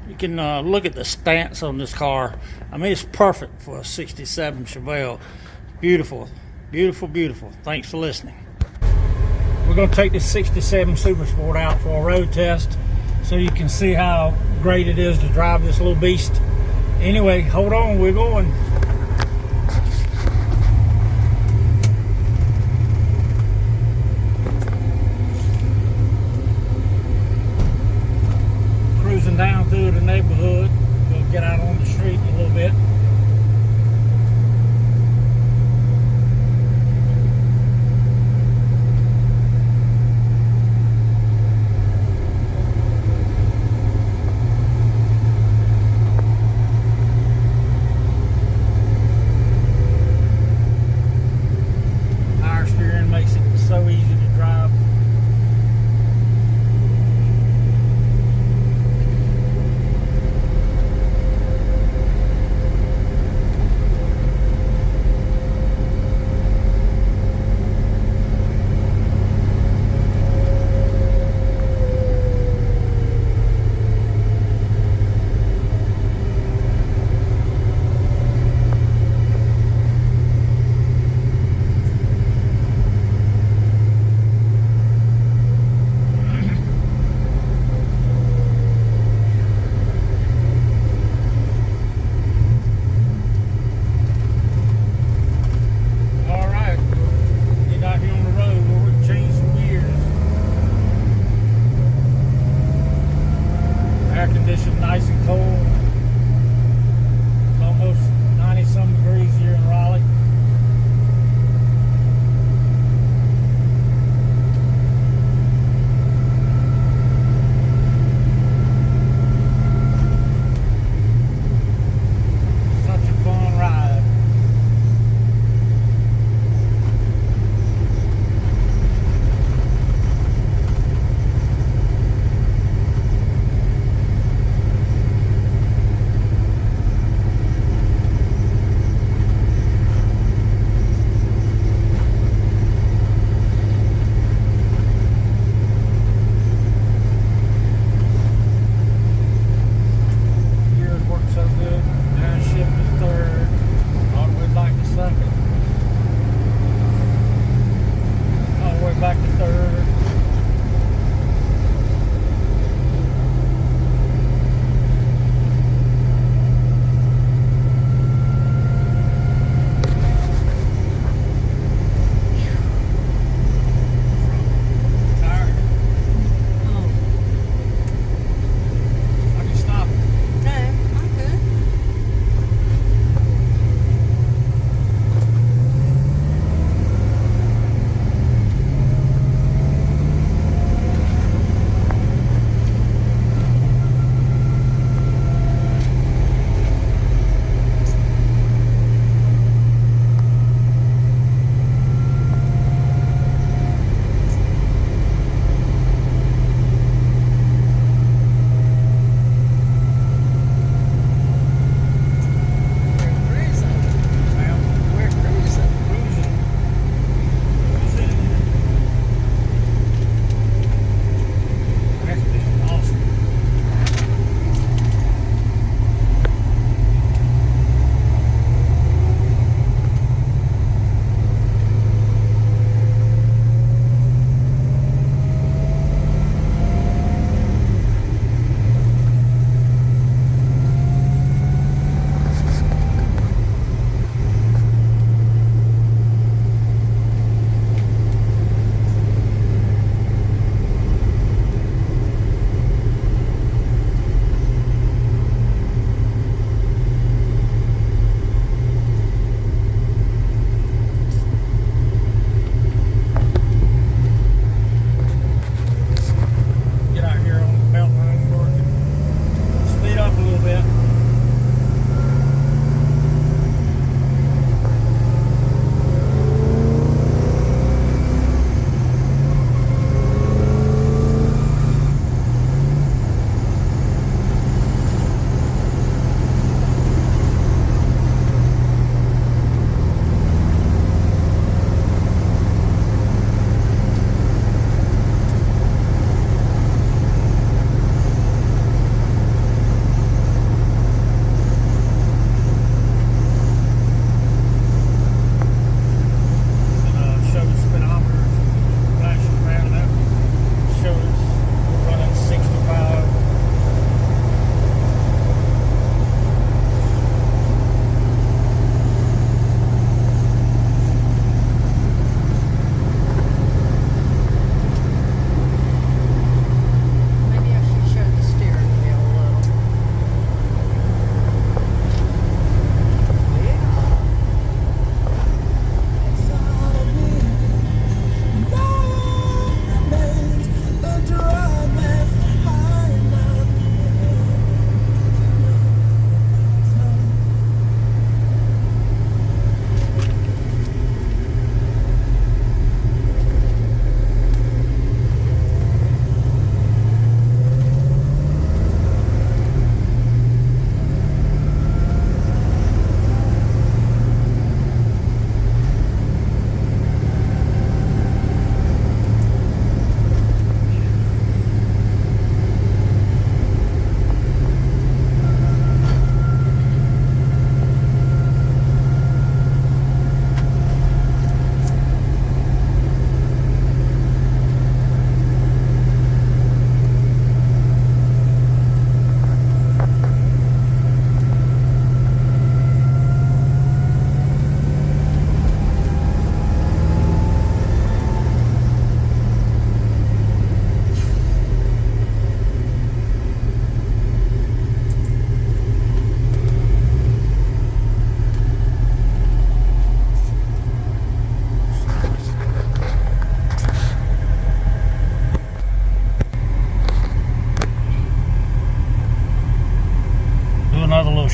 You can look at the stance on this car. I mean, it's perfect for a 67 Chevelle. Beautiful, beautiful, beautiful. Thanks for listening. We're going to take this 67 Super Sport out for a road test so you can see how great it is to drive this little beast. Anyway, hold on, we're going. Cruising down through the neighborhood. We'll get out on the street a little bit. Power steering makes it so easy to drive.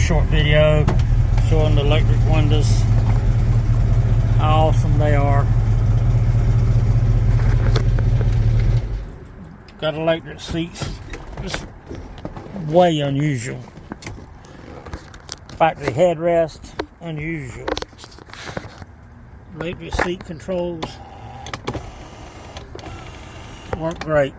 short video showing the electric windows, how awesome they are. Got electric seats, just way unusual. Factory headrest, unusual. Electric seat controls work great.